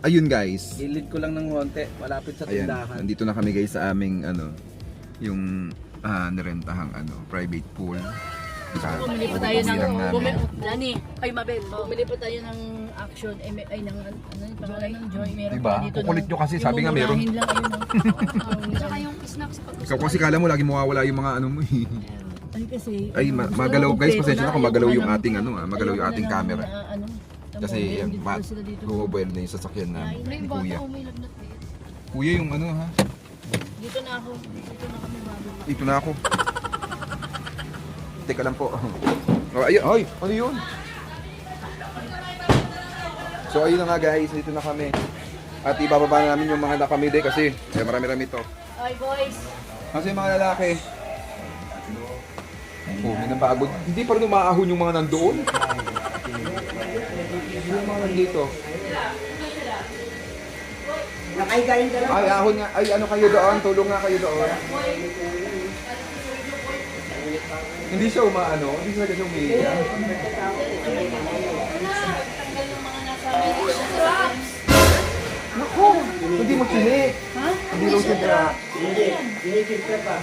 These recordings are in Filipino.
ayun guys. Gilid ko lang ng konti, malapit sa Ayan, tindahan. nandito na kami guys sa aming yung nirentahang private pool. Bumili pa tayo ng namin. Ay Mabel, bumili pa tayo ng action ay ng ano yung pangalan ng Joy. Meron Diba? pa dito. Kukulit nyo kasi, sabi nga meron. Lang, ayun, Saka yung snacks pag gusto Ikaw kasi kala mo lagi mawawala yung mga ano mo eh. ay kasi Ay, magalaw guys, pasensya na kung magalaw yung ating magalaw yung ating camera. Kasi yan, gumabuel na yung sasakyan na ni Kuya. may lagnat din. Kuya yung ha? Dito na ako. Dito na kami bago. Dito na ako. Teka lang po. Oh, ayun, ay, ano yun? So ayun na nga guys, dito na kami. At ibababa na namin yung mga nakamide kasi marami-rami to. Ay boys. Kasi yung mga lalaki, may napagod. Hindi pa rin umaahon yung mga nandoon. Yung mga nandito. Ay, ahon nga. Ay, ano kayo doon? Tulong nga kayo doon. Hindi siya hindi siya kasi umiiyak. Naku! Hindi mo chinik. Ha? Hindi mo chinik. Ginikid ka pa.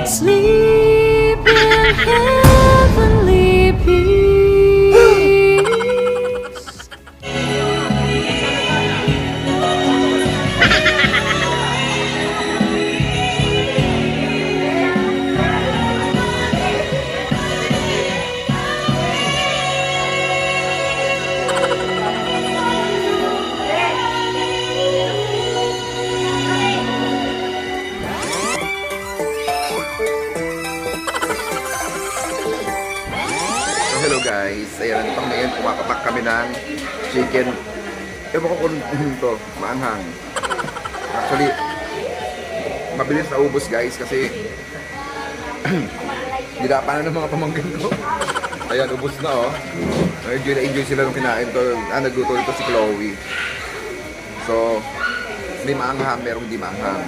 Sleep in heavenly peace. Hello guys, ayan, nandito kami ngayon, kumapapak kami ng chicken. Ewan ko kung to, maanghang. Actually, mabilis na ubos guys kasi dinapanan ng mga pamangkin ko. Ayan, ubos na Enjoy na enjoy sila nung kinain to. Nagluto ito si Chloe. So, may maanghang, merong di maanghang.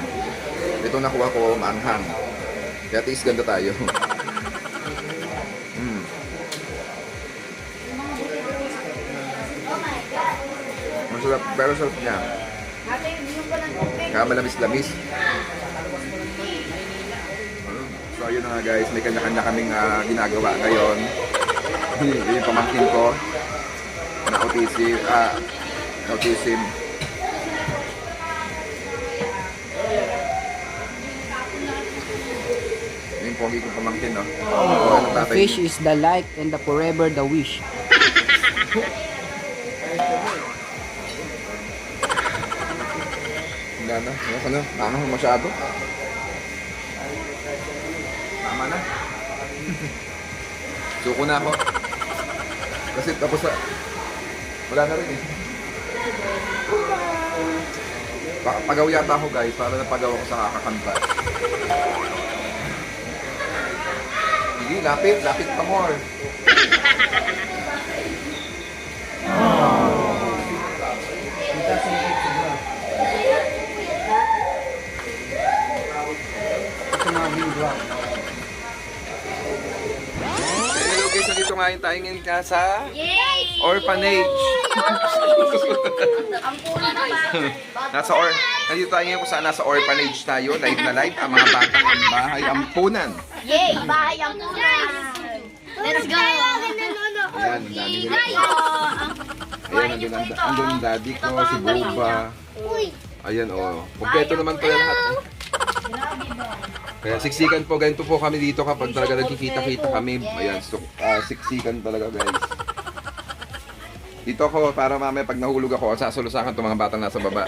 Ito nakuha ko, maanghang. Kaya taste ganda tayo. Masarap, pero sarap niya. Kaya malamis-lamis. So ayun na nga guys, may kanya-kanya kaming ginagawa ngayon. Yung pamangkin ko na autism. Yung pogi kong pamangkin, no? The fish is the light and the forever the wish. Wala na, ano masyado. Tama na. Suko na ako. Kasi tapos wala na rin eh. Pagaw yata ako guys, para napagaw ako sa kakakanta. Sige, lapit pa more. Hello guys, nandito nga tayo ngayon sa orphanage. Nandito tayo ngayon kung saan nasa orphanage tayo. Live na live. Ang mga batang ang bahay ampunan. Yay! Bahay ang punan! Let's go! Ayan, ang dami nila. Ayan, andun ang daddy ko, si Boba. Ayan, kompleto naman pala lahat. Kaya siksikan po, ganito po kami dito kapag talaga nagkikita-kita kami. Ayan, siksikan talaga guys. Dito ako, para mamaya pag nahulog ako, sasulusakan itong mga batang nasa baba.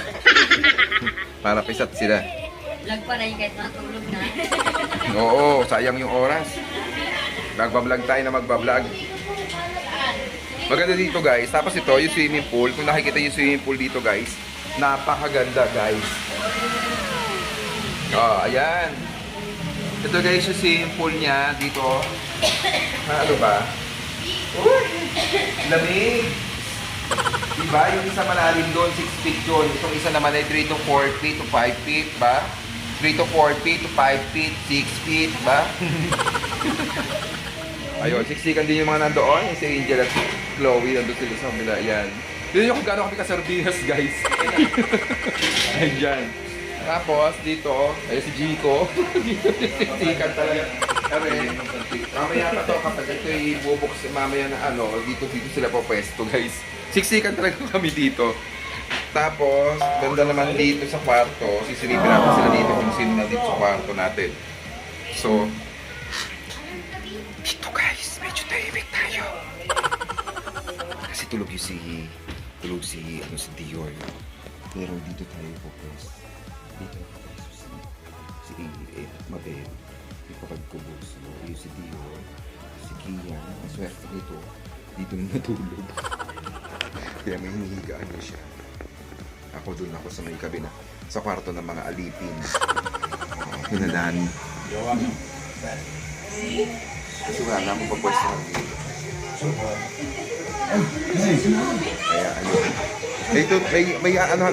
Para pisat sila. Vlog pa rin kahit matulog na. Oo, sayang yung oras. Magbablog tayo na magbablog. Maganda dito guys. Tapos ito, yung swimming pool. Kung nakikita yung swimming pool dito guys, napakaganda guys. Oh, ayan. Ito guys, yung swimming pool niya dito. Ano ba? Lamig. Diba? Yung isa malalim doon, 6 feet yun. Itong isa naman ay 3 to 4 feet to 5 feet, ba? 3 to 4 feet to 5 feet, 6 feet, ba? Ayun, siksikan din yung mga nandoon. Si Angel at Chloe, nandun sila sa kanila. Ayan. Yun yung kung gano'n kami kasardinas, guys. Ayan. Tapos, dito, ayun si Jico. Dito, siksikan talaga. Kami, mamaya pa to, kapag ito ibubuksan, mamaya na dito sila po pwesto, guys. Siksikan talaga kami dito. Tapos, banda naman dito sa kwarto, sisilipin natin sila dito kung sino na dito sa kwarto natin. So, dito guys, medyo tahimik tayo. Kasi tulog si Dior. Pero dito tayo focus. Dito si Mabel, yung kapag ko buso, yung si Dior, si Kia, ang swerte nito, dito na natulog. Kaya may hinihigaan na siya. Ako dun ako sa may kabina, sa kwarto ng mga alipin. Hinadaan. Kasi wala na akong papwestuhan dito. Kaya ayun.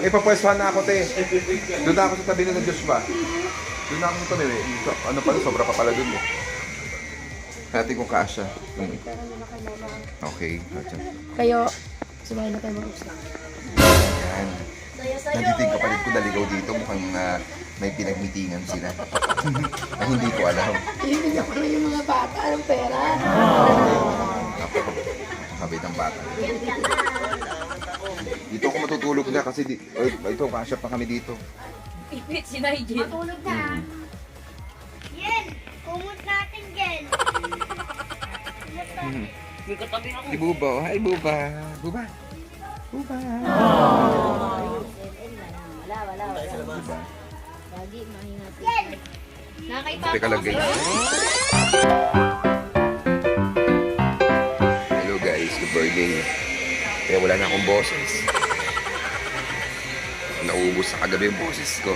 May papwestuhan na ako, te. Doon na ako sa tabi ng Diyos ba? Doon na ako sa tabi. Ano pala, sobra pa pala doon eh. Natin kung kasha. Okay. Kayo, sumayin na kayo mag-usap. Ayan. Nandito yung kapalit ko, naligaw dito. Mukhang may pinagmitingan sila. Ay, hindi ko alam. Ibigyan ko na yung mga bata ng pera. Nakabit ang bata. Dito ako matutulog na kasi ito, kasya pa kami dito. Ipit si Nigel. Matulog na. Yen! Kumot natin, Yen! Si Buba. Hi, Buba. Buba. Buba. Wala. Buba. Lagi, mahingat. Yen! Nakaipa Teka lang guys. Hello guys, good birthday. Kaya wala na akong boses. Naubos sa kagabi yung boses ko.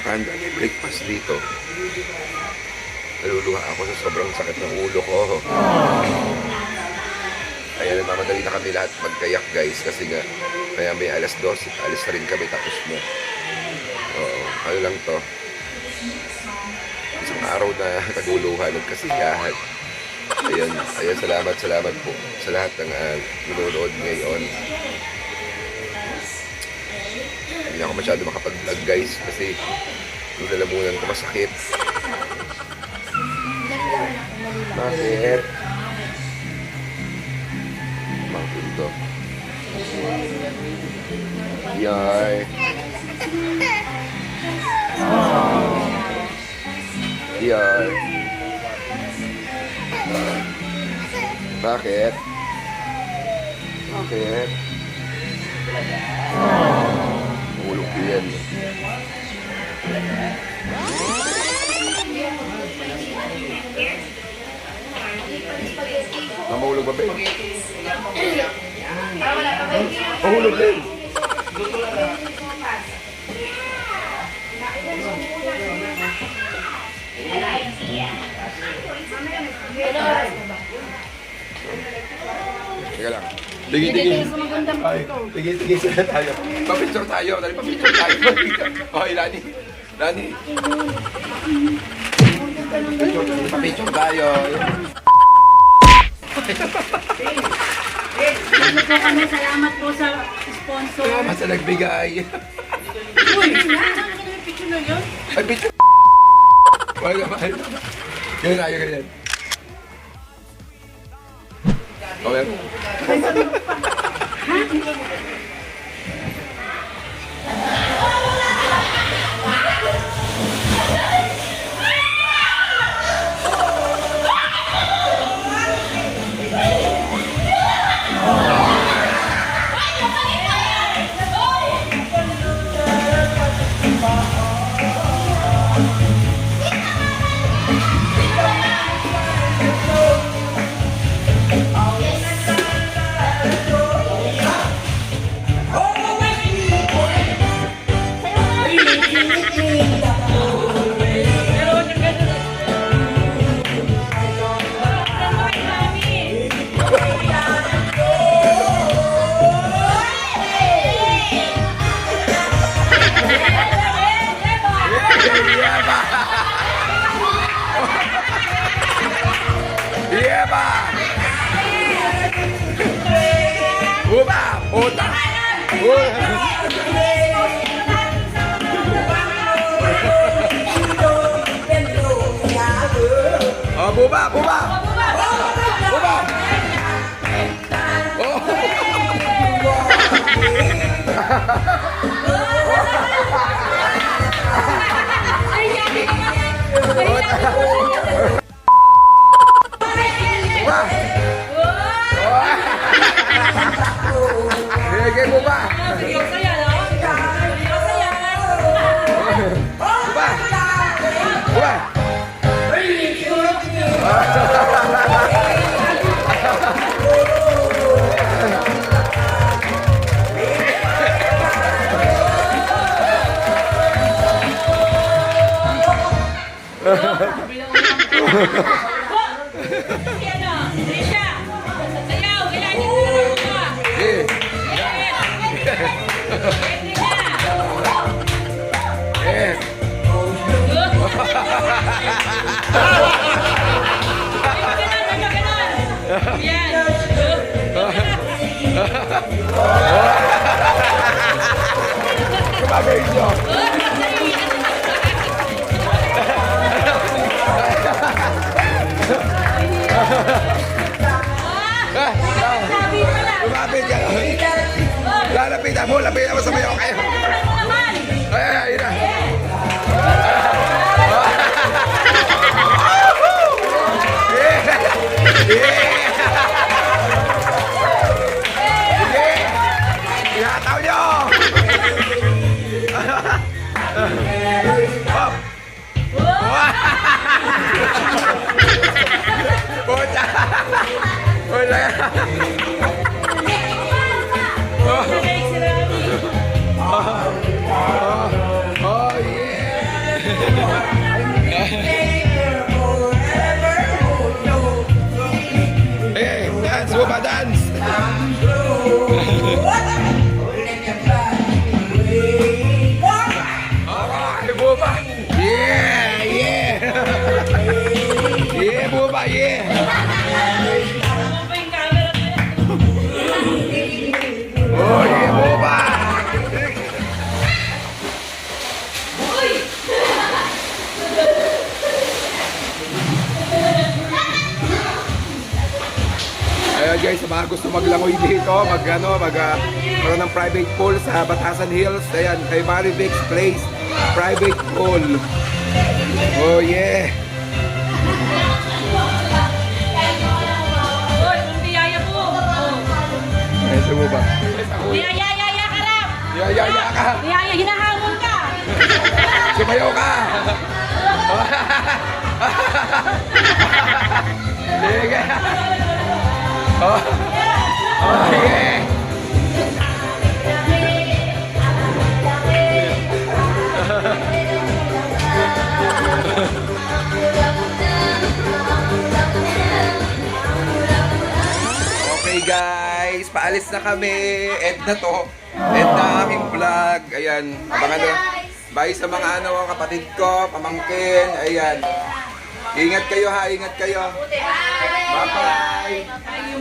Kanda, may breakfast dito. Naluluha ako sa sobrang sakit ng ulo ko. Kaya nagmamadali na kami lahat magkayak guys kasi nga kaya may alas 12, alis na rin kami tapos mo. Oo, ano lang to. Isang araw na naguluhan at kasiyahan. Ayan, salamat po sa lahat ng nanonood ngayon. Hindi ako masyado makapag-vlog guys kasi yung lalamunan ko masakit. Bakit? Bakit ito? Yay! Yay! Bakit? Bakit? Ulog ko yan. Mahulog ba, Ben? Mahulog din. Teka lang. Tigil-tigil. Ay, tigil-tigil sila tayo. Pa-picture tayo. Dali, pa-picture tayo. Okay, Lani. Lani. Papicture tayo. Ano po kami, salamat po sa sponsor. Salamat sa nagbigay. Uy, picture na yun? Ay, picture. Wala naman. Ganyan tayo, ganyan. Okay. Yeba! Uba! Puta! Oh, buba! Buba! Buba! Oh! Buba! Sige, buba! Buba! Buba! Eh, eh. Kumabay nyo. Lumapit ka. Lalapitan mo sa mayo kayo. Ay, ayun na. Ihataw nyo! Hop! Puta! Wala ka! Oh, yeah! Hey, dance, Buba, dance! Alright, Buba! Yeah, yeah! Yeah, Buba, yeah! Oh, yeah, Buba! Ayan guys, sa mga gusto maglangoy dito, magkaroon ng private pool sa Batasan Hills. Ayan, kay Marivix Place, private pool. Oh yeah! Ayan sa Buba. Yaya ka lang! Yaya ka! Yaya, hinahamon ka! Sumayaw ka! Sige! Oh, oh yeah! Okay guys, paalis na kami. End na to. End na aming vlog. Ayan, abangan nyo. Bye sa mga kapatid ko, pamangkin. Ayan. Ingat kayo ha, ingat kayo. Bye-bye.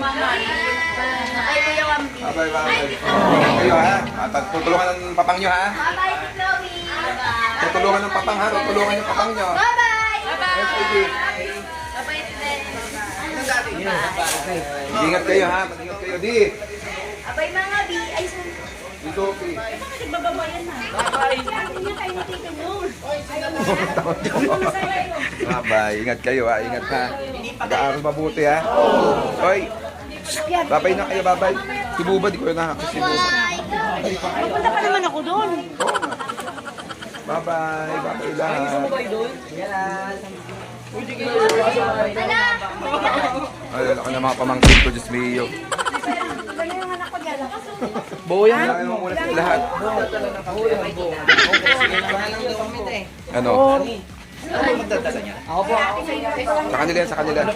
Bye-bye. Ingat kayo ha. Tutulungan ng papang nyo ha. Bye-bye, Chloe. Tutulungan ng papang ha. Tutulungan yung papang nyo. Bye-bye. Yes, baby. Ingat kayo ha. Ingat kayo. Di. Abay mga bi. Ay, Di Sophie. nagbababayan na. Bye-bye. Hindi kayo natito mo. Bye-bye. Ingat kayo ha. Ingat ha. Mag-aaral mabuti ha. Hoy. Babay na kayo. Babay. Si Buba. Di ko yun nakakita si Buba. Punta pa naman ako doon. Bye-bye. Bye-bye lahat. Ay, ako na mga pamangkin ko. Diyos mio. Boyan. Kailangan mo muna sa lahat. Ano? Ako po. Sa kanila yan, sa kanila.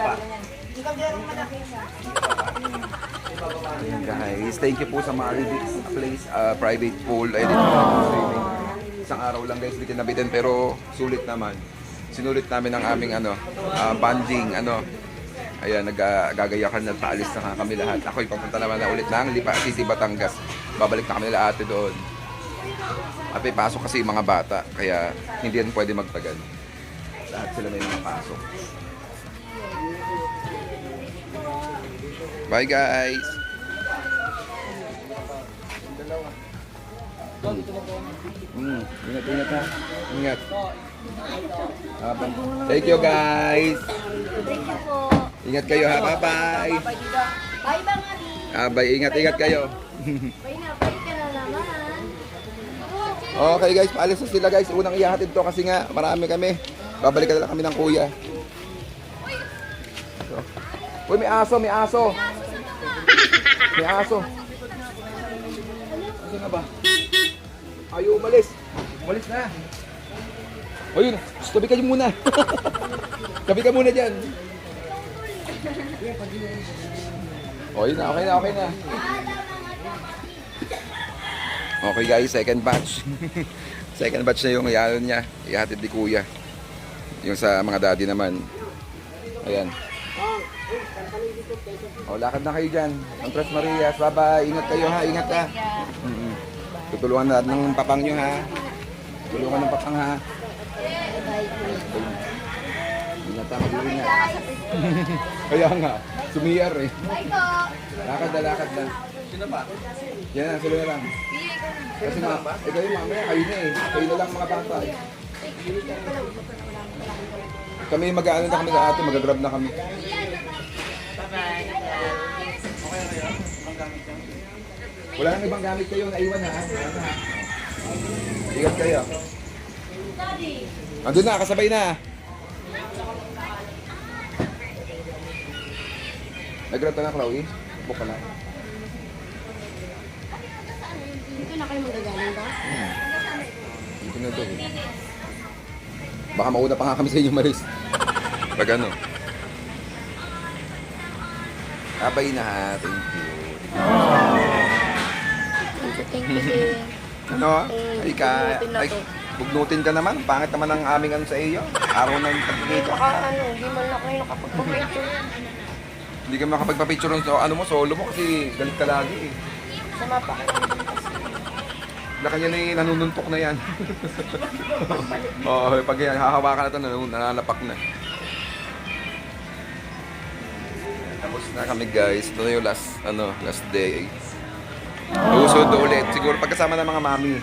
Ayan guys, thank you po sa Maribix Place private pool. Ayun ito, swimming. Isang araw lang guys, hindi kinabitin pero sulit naman. Sinulit namin ang aming bonding, Ayan, nagagayakan na paalis na kami lahat. Ako'y papunta naman na ulit ng Lipa City, Batangas. Babalik na kami nila ate doon. At may pasok kasi yung mga bata, kaya hindi yan pwede magtagal. Lahat sila may mga pasok. Bye guys! Ingat ha. Ingat. Thank you guys! Thank you po. Ingat kayo ha. Bye-bye! Bye mga bi. Bye, ingat kayo. Bye na. Bye ka na naman. Okay guys, paalis na sila guys. Unang ihahatid to kasi nga marami kami. Babalikan na lang kami ng kuya. Uy, may aso, may aso. May aso. Aso na ba? Ayaw umalis. Umalis na. O yun, tabi kayo muna. Tabi ka muna dyan. O yun na, okay na. Okay guys, second batch. Second batch na yung iyalan niya. Ihatid ni kuya. Yung sa mga daddy naman. Ayan. O, lakad na kayo dyan. Ang Tres Marias. Bye-bye. Ingat kayo ha. Ingat ha. Tutulungan na ng papang nyo ha. Tutulungan ng papang ha. Ingat ha. Mag-iingat. Kaya nga. Sumiyar eh. Lakad na. Sino ba? Yan na. Sila na lang. Kasi kayo mamaya. Kayo na eh. Kayo na lang mga bata eh. Kami mag-aano na kami ate. Mag-grab na kami. Wala nang ibang gamit kayo, naiwan ha. Ingat kayo. Andun na, kasabay na. Nag-grab ka na, Chloe? Book ka na. Dito na kayo magagaling ba? Dito na to. Baka mauna pa nga kami sa inyo, Maris. Pag ano. Abay na ha, thank you. Thank you din. Ano? Ay, bugnutin ka naman. Pangit naman ang aming ano sa iyo. Araw na yung pagkikita. Hindi man na kayo nakapagpapicture. Hindi ka makapagpa-picture ng solo mo kasi galit ka lagi eh. Sama pa kayo. Na kanya na yung nanununtok na yan. Oo, pag yan, hahawakan na ito, nananapak na. Tapos na kami guys. Ito na yung last day. Susunod ulit. Siguro pagkasama ng mga mami.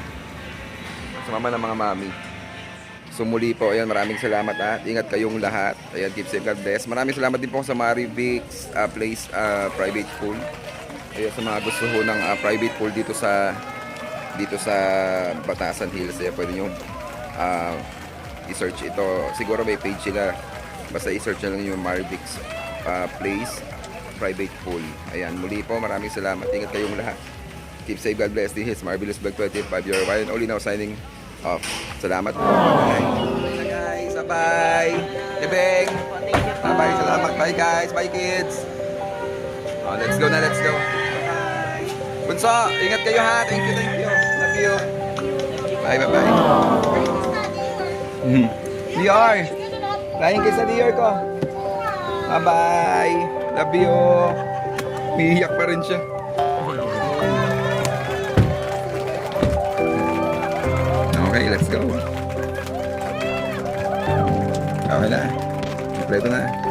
Kasama ng mga mami. So muli po, ayan, maraming salamat at ingat kayong lahat. Ayan, keep safe, God bless. Maraming salamat din po sa Maribix Place private pool. Ayan, sa mga gusto ho ng private pool dito sa Batasan Hills. Ayan, pwede nyo i-search ito. Siguro may page sila. Basta i-search na lang yung Maribix Place private pool. Ayan, muli po, maraming salamat. Ingat kayong lahat. Keep safe, God bless. This is Marvelous Vlog 25. Your one and only now signing off. Salamat po. Bye guys. Bye. Ebeng. Bye. Salamat. Bye guys. Bye kids. Oh, let's go na. Let's go. Bunso, ingat kayo ha. Thank you. Love you. Bye. Bye. DR. Flying kiss sa New York ko. Bye-bye. Love you. Umiiyak pa rin siya. Okay, let's go. Okay na. Kompleto na.